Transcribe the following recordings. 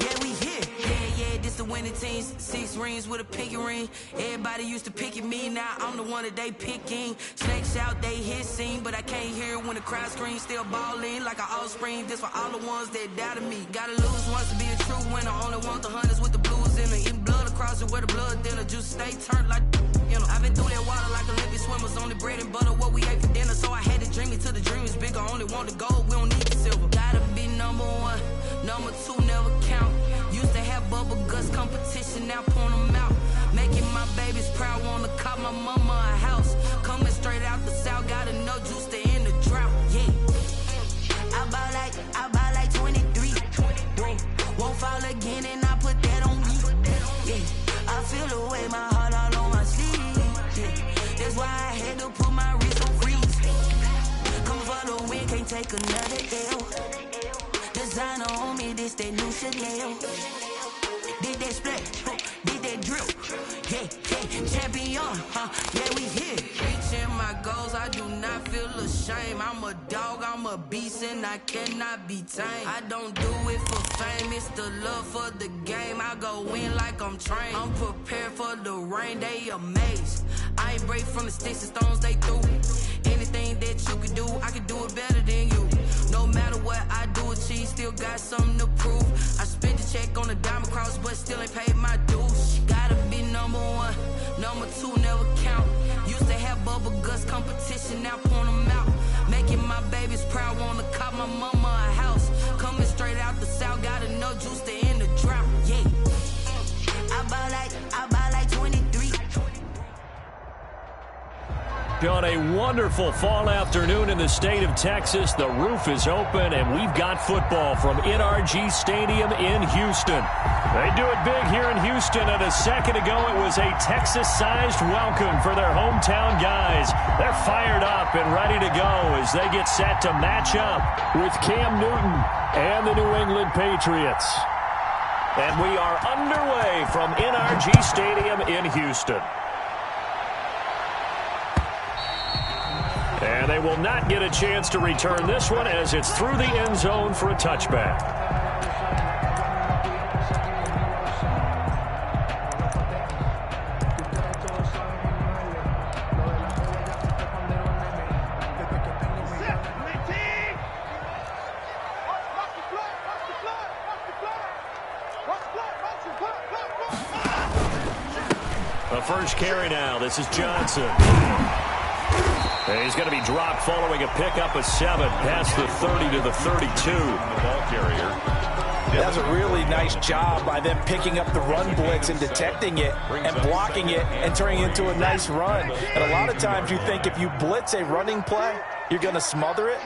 Yeah, we here. Yeah, this the winning teams. 6 rings with a pinky ring. Everybody used to picking me, now I'm the one that they picking. Snakes out, they hit scene, but I can't hear when the crowd screams. Still balling like an offspring. This for all the ones that doubted me. Gotta lose once to be a true winner. Only want the hunters with the blues in it. Eating blood across it where the blood dinner. Just stay turned like, you know. I've been through that water like Olympic swimmers. Only bread and butter, what we ate for dinner. So I had to dream it till the dream is bigger. Only want the gold, we don't need the silver. Gotta be number 1, number 2 never count. Used to have bubble guts competition, now point them out. Making my babies proud, wanna cop my mama a house. Coming straight out the south, got enough juice to end the drought. Yeah, I buy like 23. Whoa, won't fall again, and I put that on me. Yeah, I feel the way, my heart all on my sleeve. Yeah, that's why I had to put my wrist on freeze. Coming for the win, can't take another L. Designer on me, this that new Chanel. Did that split, did that drill. Yeah, champion, yeah, we here. Reaching my goals, I do not feel ashamed. I'm a dog, I'm a beast, and I cannot be tamed. I don't do it for fame, it's the love for the game. I go in like I'm trained. I'm prepared for the rain, they amazed. I ain't break from the sticks and stones they threw. Anything that you can do, I can do it better than you. No matter what I do, achieve, still got something to prove. I spent the check on the diamond cross, but still ain't paid my dues. Gotta be number 1, number 2 never count. Used to have bubble guts competition, now point them out. Making my babies proud, wanna cop my mama a house. Coming straight out the south, got enough juice to end the drought. Yeah, I buy like 23. On a wonderful fall afternoon in the state of Texas, the roof is open, and we've got football from NRG Stadium in Houston. They do it big here in Houston, and a second ago it was a Texas-sized welcome for their hometown guys. They're fired up and ready to go as they get set to match up with Cam Newton and the New England Patriots. And we are underway from NRG Stadium in Houston. And they will not get a chance to return this one as it's through the end zone for a touchback. A first carry now. This is Johnson. He's going to be dropped following a pickup of 7 past the 30 to the 32. The ball carrier. That's a really nice job by them picking up the run blitz and detecting it and blocking it and turning it into a nice run. And a lot of times you think if you blitz a running play, you're going to smother it.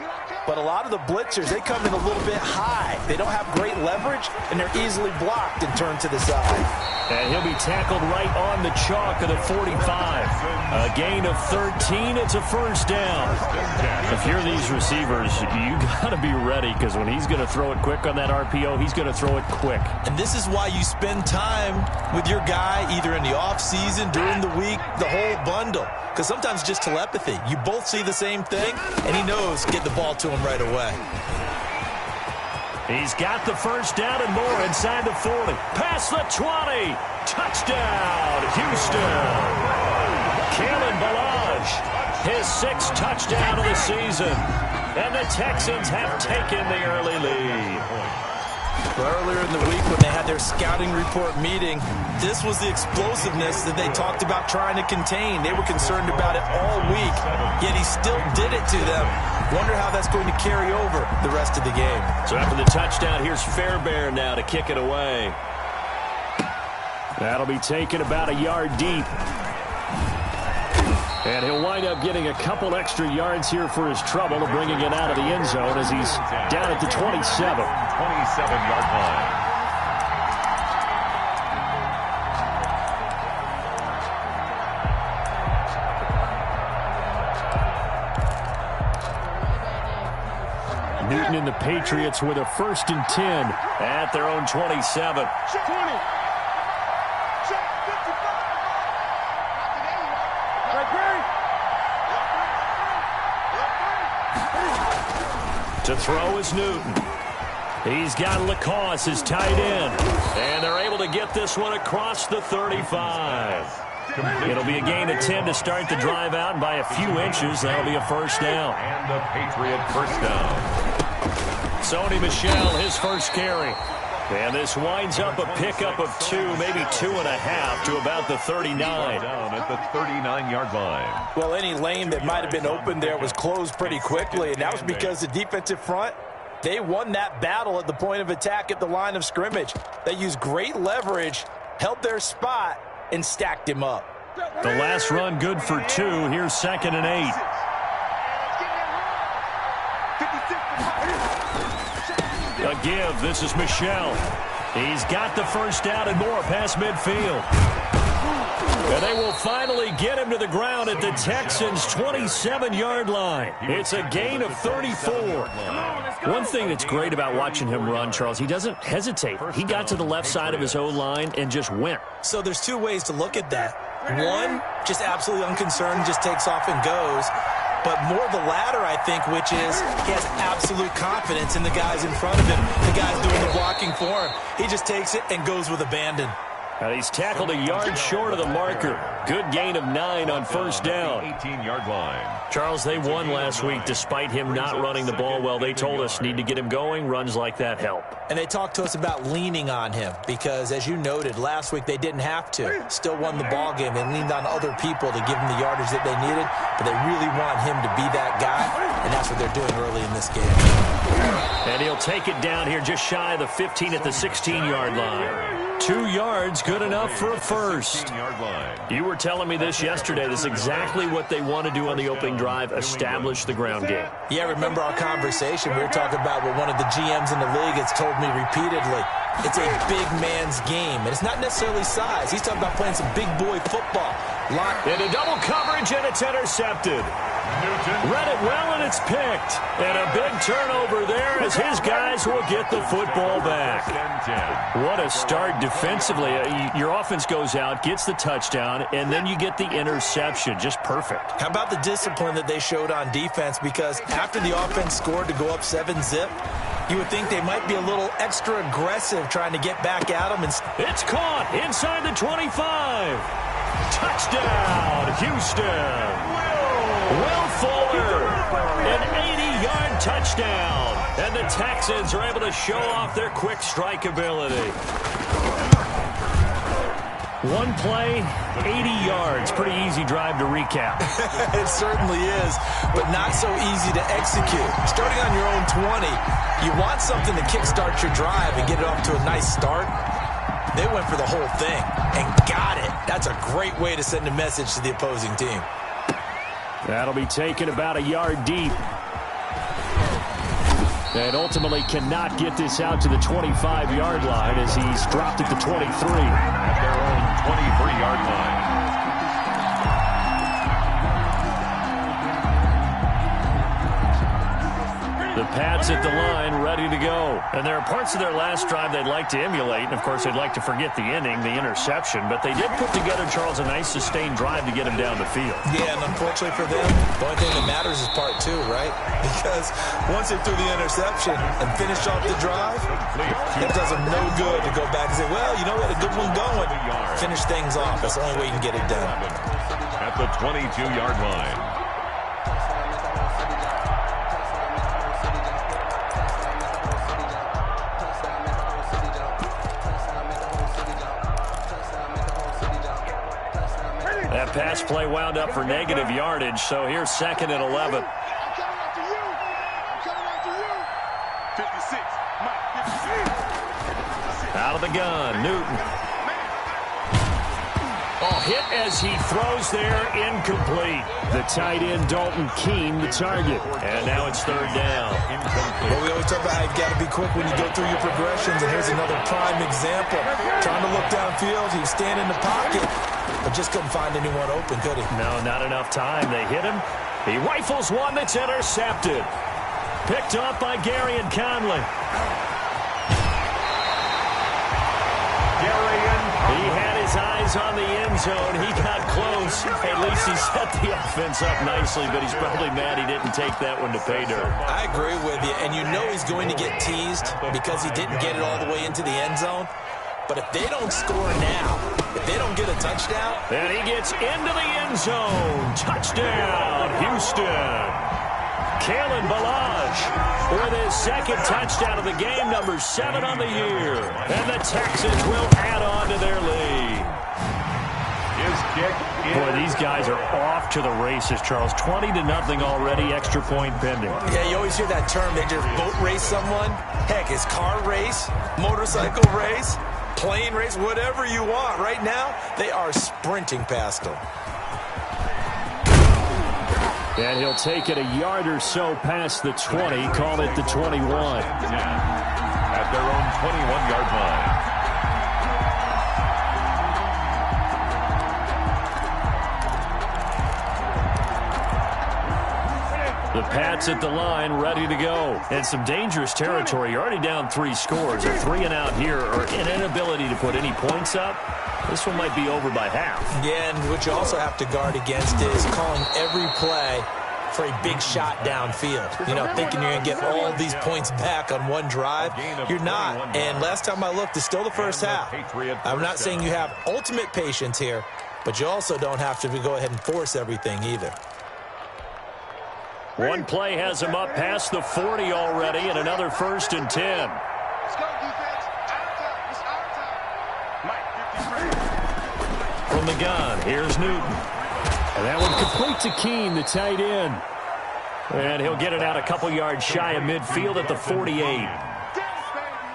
But a lot of the blitzers, they come in a little bit high. They don't have great leverage, and they're easily blocked and turned to the side. And he'll be tackled right on the chalk of the 45. A gain of 13. It's a first down. If you're these receivers, you got to be ready, because when he's going to throw it quick on that RPO, he's going to throw it quick. And this is why you spend time with your guy either in the offseason, during the week, the whole bundle. Because sometimes just telepathy. You both see the same thing, and he knows get the ball to him right away. He's got the first down and more inside the 40. Past the 20. Touchdown, Houston. Kalen Ballage, his 6th touchdown of the season. And the Texans have taken the early lead. Earlier in the week when they had their scouting report meeting, this was the explosiveness that they talked about trying to contain. They were concerned about it all week, yet he still did it to them. Wonder how that's going to carry over the rest of the game. So after the touchdown, here's Fairbairn now to kick it away. That'll be taken about a yard deep. And he'll wind up getting a couple extra yards here for his trouble, bringing it out of the end zone as he's down at the 27. 27-yard line. Newton and the Patriots with a 1st and 10 at their own 27. To throw is Newton. He's got Lacoste, his tight end. And they're able to get this one across the 35. It'll be a gain of 10 to start the drive out, and by a few inches, that'll be a first down. And the Patriot first down. Sony Michel, his first carry. And this winds up a pickup of 2, maybe 2.5 to about the 39. Down at the 39-yard line. Well, any lane that might have been open there was closed pretty quickly, and that was because the defensive front, they won that battle at the point of attack at the line of scrimmage. They used great leverage, held their spot, and stacked him up. The last run good for 2. Here's 2nd and 8. A give. This is Michel. He's got the first down and more past midfield. And they will finally get him to the ground at the Texans' 27-yard line. It's a gain of 34. One thing that's great about watching him run, Charles, he doesn't hesitate. He got to the left side of his O-line and just went. So there's 2 ways to look at that. One, just absolutely unconcerned, just takes off and goes. But more the latter, I think, which is he has absolute confidence in the guys in front of him, the guys doing the blocking for him. He just takes it and goes with abandon. And he's tackled a yard short of the marker. Good gain of 9 on first down. 18-yard line. Charles, they won last week despite him not running the ball well. They told us need to get him going. Runs like that help. And they talked to us about leaning on him because, as you noted, last week they didn't have to. Still won the ball game. They leaned on other people to give him the yardage that they needed, but they really want him to be that guy, and that's what they're doing early in this game. And he'll take it down here just shy of the 15 at the 16-yard line. 2 yards, good enough for a first. You were telling me this yesterday. This is exactly what they want to do on the opening drive, establish the ground game. Yeah, remember our conversation. We were talking about what one of the GMs in the league has told me repeatedly. It's a big man's game, and it's not necessarily size. He's talking about playing some big boy football. Into double coverage, and it's intercepted. Read it well, and it's picked. And a big turnover there as his guys will get the football back. What a start defensively. Your offense goes out, gets the touchdown, and then you get the interception. Just perfect. How about the discipline that they showed on defense? Because after the offense scored to go up 7-zip, you would think they might be a little extra aggressive trying to get back at them. It's caught inside the 25. Touchdown, Houston. Will Fuller, an 80-yard touchdown. And the Texans are able to show off their quick strike ability. One play, 80 yards. Pretty easy drive to recap. It certainly is, but not so easy to execute. Starting on your own 20, you want something to kickstart your drive and get it off to a nice start. They went for the whole thing and got it. That's a great way to send a message to the opposing team. That'll be taken about a yard deep. And ultimately cannot get this out to the 25-yard line as he's dropped at the 23. At their own 23-yard line. The Pats at the line, ready to go. And there are parts of their last drive they'd like to emulate. And, of course, they'd like to forget the inning, the interception. But they did put together, Charles, a nice sustained drive to get him down the field. Yeah, and unfortunately for them, the only thing that matters is part 2, right? Because once they threw the interception and finished off the drive, it does them no good to go back and say, well, you know, we had a good one going. Finish things off. That's the only way you can get it done. At the 22-yard line. That pass play wound up for negative yardage, so here's 2nd and 11. Out of the gun, Newton. Oh, hit as he throws there, incomplete. The tight end, Dalton Keene, the target. And now it's 3rd down. Well, we always talk about how you've got to be quick when you go through your progressions, and here's another prime example. Trying to look downfield, he was standing in the pocket, but just couldn't find anyone open, could he? No, not enough time. They hit him. He rifles one that's intercepted. Picked up by Gary and Conley. He had his eyes on the end zone. He got close. At least he set the offense up nicely, but he's probably mad he didn't take that one to pay dirt. I agree with you, and you know he's going to get teased because he didn't get it all the way into the end zone. But if they don't score now, if they don't get a touchdown. And he gets into the end zone. Touchdown, Houston. Kalen Ballage with his second touchdown of the game, number 7 on the year. And the Texans will add on to their lead. His kick. Boy, these guys are off to the races, Charles. 20-0 already, extra point pending. Yeah, you always hear that term. They just boat race someone. Heck, it's car race, motorcycle race, plane race, whatever you want. Right now, they are sprinting past them. And he'll take it a yard or so past the 20, call it the 21. At their own 21-yard line. The Pats at the line, ready to go. And some dangerous territory. You're already down 3 scores. A 3 and out here, or an inability to put any points up. This one might be over by half. Yeah, and what you also have to guard against is calling every play for a big shot downfield. You know, thinking you're going to get all these points back on one drive. You're not. And last time I looked, it's still the first half. I'm not saying you have ultimate patience here, but you also don't have to go ahead and force everything either. One play has him up past the 40 already, and another 1st and 10. From the gun, here's Newton. And that one complete to Keene, the tight end. And he'll get it out a couple yards shy of midfield at the 48.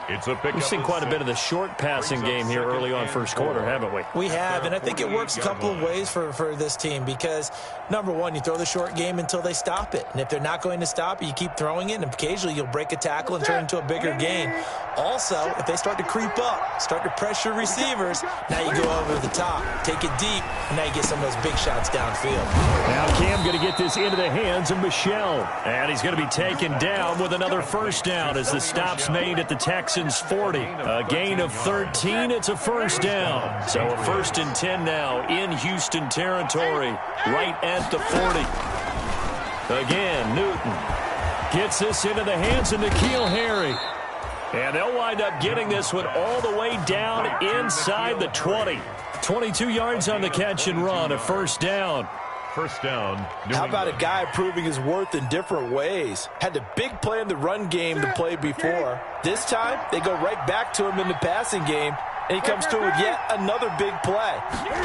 It's a pickup. We've seen quite a bit of the short passing game here early on first quarter, haven't we? We have, and I think it works a couple of ways for this team because, number one, you throw the short game until they stop it. And if they're not going to stop it, you keep throwing it, and occasionally you'll break a tackle and turn it into a bigger gain. Also, if they start to creep up, start to pressure receivers, now you go over the top, take it deep, and now you get some of those big shots downfield. Now Cam going to get this into the hands of Michel. And he's going to be taken down with another first down as the stop's made at the Texans 40. A gain of 13, it's a first down. So a 1st and 10 now in Houston territory, right at the 40. Again, Newton gets this into the hands of N'Keal Harry. And they'll wind up getting this one all the way down inside the 20. 22 yards on the catch and run, a first down. First down. How about a guy proving his worth in different ways? Had the big play in the run game to play before. This time, they go right back to him in the passing game, and he comes through with yet another big play.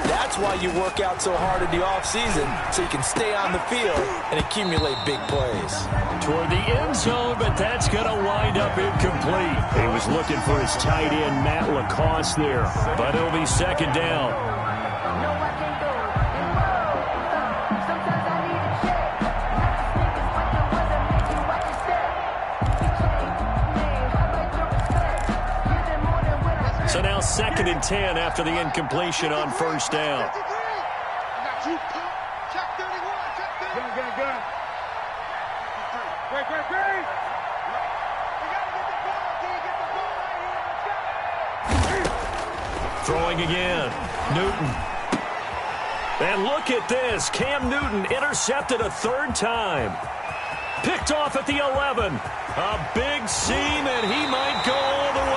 That's why you work out so hard in the offseason, so you can stay on the field and accumulate big plays. Toward the end zone, but that's going to wind up incomplete. He was looking for his tight end, Matt Lacoste there, but it'll be 2nd down. So now 2nd and 10 after the incompletion on first down. Throwing again. Newton. And look at this. Cam Newton intercepted a 3rd time. Picked off at the 11. A big seam, and he might go all the way.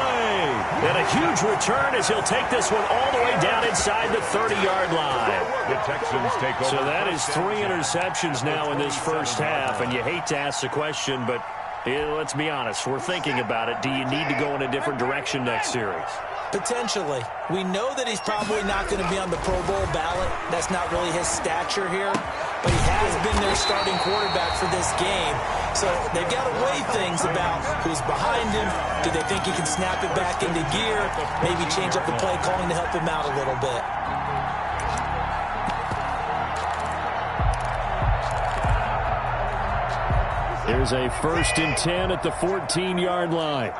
And a huge return as he'll take this one all the way down inside the 30-yard line. The Texans take over. So that is 3 interceptions now in this first half, and you hate to ask the question, but let's be honest. We're thinking about it. Do you need to go in a different direction next series? Potentially. We know that he's probably not going to be on the Pro Bowl ballot. That's not really his stature here. But he has been their starting quarterback for this game. So they've got to weigh things about who's behind him. Do they think he can snap it back into gear? Maybe change up the play calling to help him out a little bit. Here's a 1st and 10 at the 14-yard line.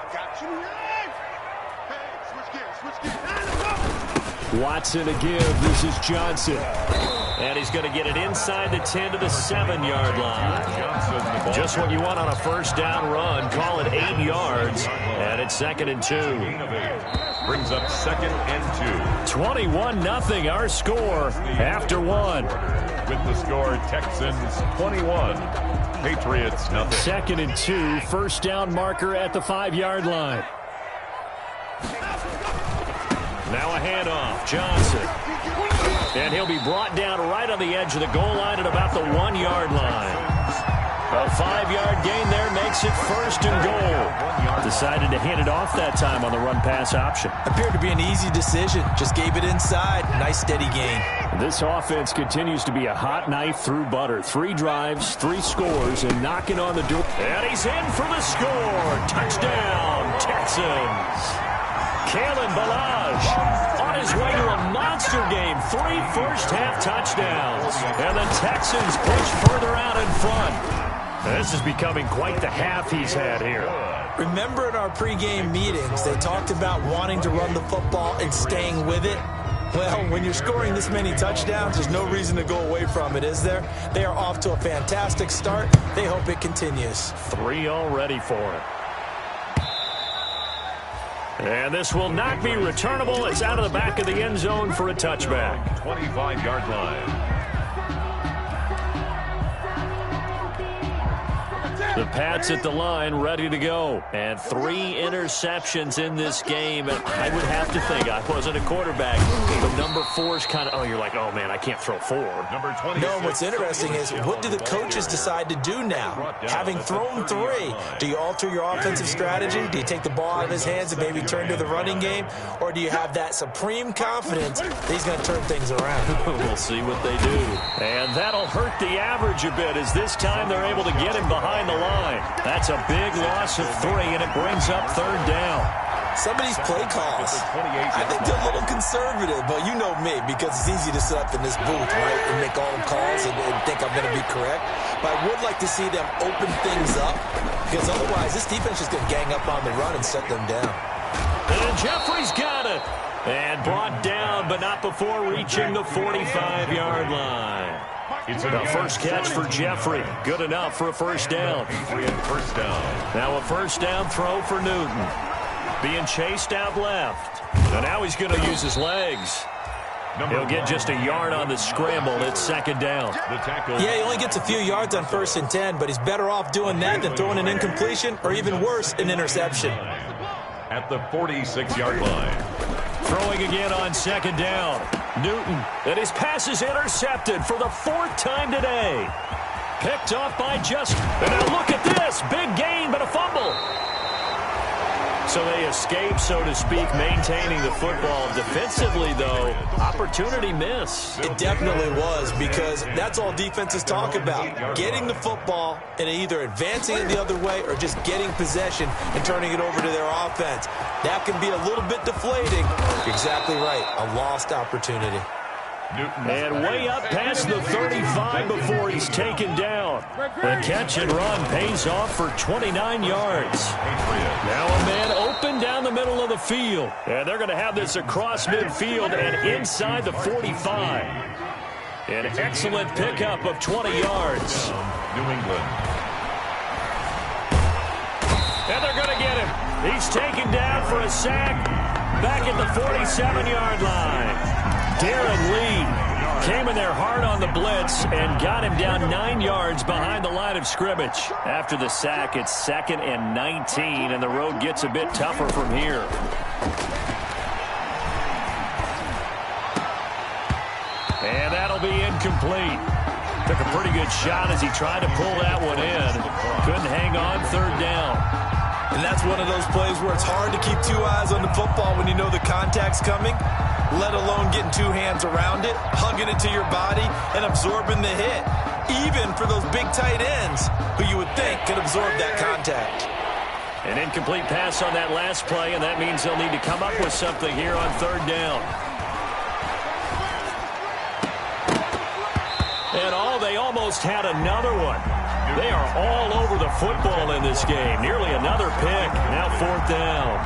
Watson to give. This is Johnson. And he's going to get it inside the 10 to the 7-yard line. Just what you want on a first down run. Call it 8 yards. And it's 2nd and 2. Brings up 2nd and 2. 21-0 our score after one. With the score, Texans 21, Patriots nothing. 2nd and 2, first down marker at the 5-yard line. Now a handoff, Johnson. And he'll be brought down right on the edge of the goal line at about the 1-yard line. A 5-yard gain there makes it 1st and goal. Decided to hand it off that time on the run-pass option. Appeared to be an easy decision. Just gave it inside. Nice steady gain. This offense continues to be a hot knife through butter. 3 drives, 3 scores, and knocking on the door. And he's in for the score. Touchdown, Texans. Kalen Ballage on his way to a monster game. 3 first-half touchdowns. And the Texans push further out in front. This is becoming quite the half he's had here. Remember in our pregame meetings, they talked about wanting to run the football and staying with it? Well, when you're scoring this many touchdowns, there's no reason to go away from it, is there? They are off to a fantastic start. They hope it continues. 3 already for him. And this will not be returnable. It's out of the back of the end zone for a touchback. 25-yard line. The Pats at the line, ready to go. And 3 interceptions in this game. And I would have to think, I wasn't a quarterback, the number 4's kind of, you're like, oh, man, I can't throw 4. Number 20. No, what's interesting is, what do the coaches decide to do now? Having thrown 3, do you alter your offensive strategy? Do you take the ball out of his hands and maybe turn to the running game? Or do you have that supreme confidence that he's going to turn things around? We'll see what they do. And that'll hurt the average a bit, as this time they're able to get him behind the line. That's a big loss of 3, and it brings up 3rd down. Some of these play calls, I think they're a little conservative, but you know me, because it's easy to sit up in this booth, right, and make all the calls and think I'm going to be correct. But I would like to see them open things up, because otherwise this defense is going to gang up on the run and set them down. And Jeffrey's got it. And brought down, but not before reaching the 45-yard line. The first catch for Jeffrey. Good enough for a first down. First down. Now a first down throw for Newton. Being chased out left. And now he's going to use his legs. He'll get just a yard on the scramble. It's 2nd down. Yeah, he only gets a few yards on 1st and 10, but he's better off doing that than throwing an incompletion or even worse, an interception. At the 46-yard line. Throwing again on 2nd down. Newton, and his pass is intercepted for the 4th time today. Picked off by Justin. And now look at this. Big gain, but a fumble. So they escape, so to speak, maintaining the football. Defensively, though, opportunity miss. It definitely was, because that's all defenses talk about. Getting the football and either advancing it the other way or just getting possession and turning it over to their offense. That can be a little bit deflating. You're exactly right. A lost opportunity. And way up past the 35 before he's taken down. The catch and run pays off for 29 yards. Now a man open down the middle of the field. And they're going to have this across midfield and inside the 45. An excellent pickup of 20 yards. New England. And they're going to get him. He's taken down for a sack back at the 47-yard line. Darren Lee came in there hard on the blitz and got him down 9 yards behind the line of scrimmage. After the sack, it's 2nd and 19, and the road gets a bit tougher from here. And that'll be incomplete. Took a pretty good shot as he tried to pull that one in. Couldn't hang on 3rd down. And that's one of those plays where it's hard to keep 2 eyes on the football when you know the contact's coming, let alone getting 2 hands around it, hugging it to your body, and absorbing the hit. Even for those big tight ends who you would think could absorb that contact. An incomplete pass on that last play, and that means they'll need to come up with something here on 3rd down. And they almost had another one. They are all over the football in this game. Nearly another pick. Now 4th down.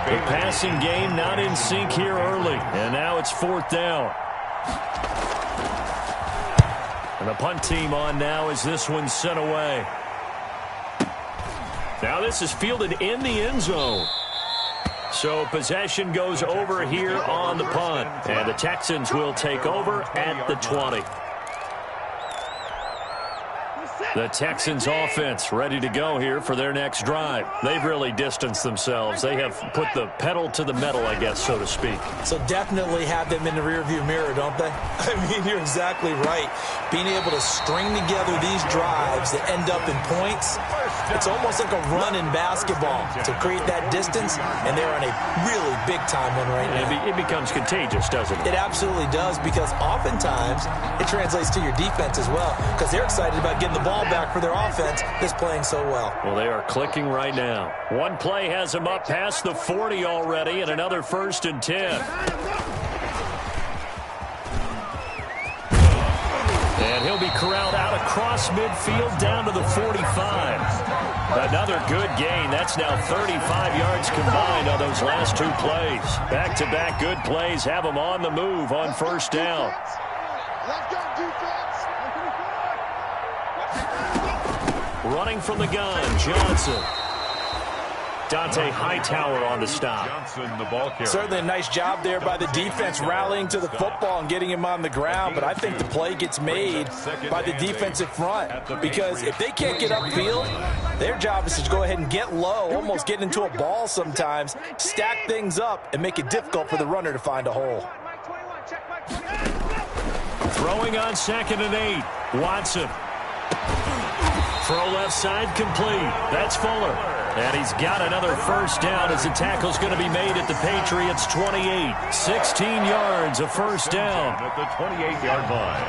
The passing game not in sync here early. And now it's 4th down. And the punt team on now as this one's sent away. Now this is fielded in the end zone. So possession goes over here on the punt. And the Texans will take over at the 20. The Texans offense ready to go here for their next drive. They've really distanced themselves. They have put the pedal to the metal, I guess, so to speak. So definitely have them in the rearview mirror, don't they? I mean, you're exactly right. Being able to string together these drives that end up in points, it's almost like a run in basketball to create that distance, and they're on a really big-time one right now. It becomes contagious, doesn't it? It absolutely does, because oftentimes it translates to your defense as well, because they're excited about getting the ball back for their offense that's playing so well. Well, they are clicking right now. One play has them up past the 40 already, and another 1st and 10. And he'll be corralled out across midfield down to the 45. Another good gain. That's now 35 yards combined on those last 2 plays. Back-to-back good plays have them on the move on 1st down. Running from the gun, Johnson. Dante Hightower on the stop. Johnson, the ball carrier. Certainly a nice job there by the defense rallying to the football and getting him on the ground, but I think the play gets made by the defensive front, because if they can't get upfield, their job is to go ahead and get low, almost get into a ball sometimes, stack things up, and make it difficult for the runner to find a hole. Throwing on 2nd and 8. Watson. Throw left side complete. That's Fuller. And he's got another 1st down as the tackle's going to be made at the Patriots' 28. 16 yards, a 1st down. At the 28-yard line.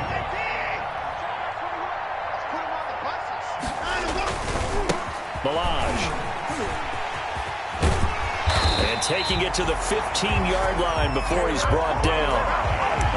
Balaj. And taking it to the 15-yard line before he's brought down.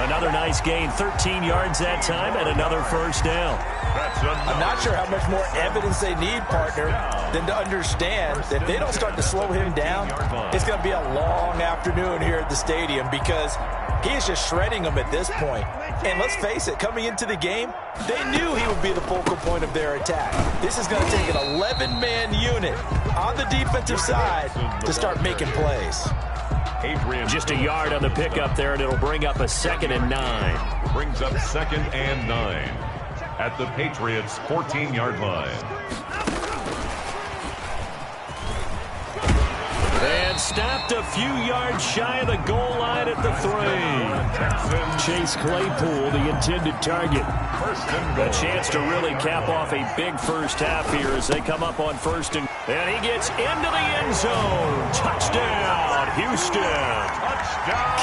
Another nice gain, 13 yards that time, and another 1st down. I'm not sure how much more evidence they need, partner, than to understand that if they don't start to slow him down, it's going to be a long afternoon here at the stadium, because he is just shredding them at this point. And let's face it, coming into the game, they knew he would be the focal point of their attack. This is going to take an 11-man unit on the defensive side to start making plays. Just a yard on the pickup there, and it'll bring up a 2nd and 9. Brings up 2nd and 9 at the Patriots' 14-yard line. And stopped a few yards shy of the goal line at the 3. Chase Claypool, the intended target. A chance to really cap off a big first half here as they come up on 1st and he gets into the end zone. Touchdown, Houston. Touchdown.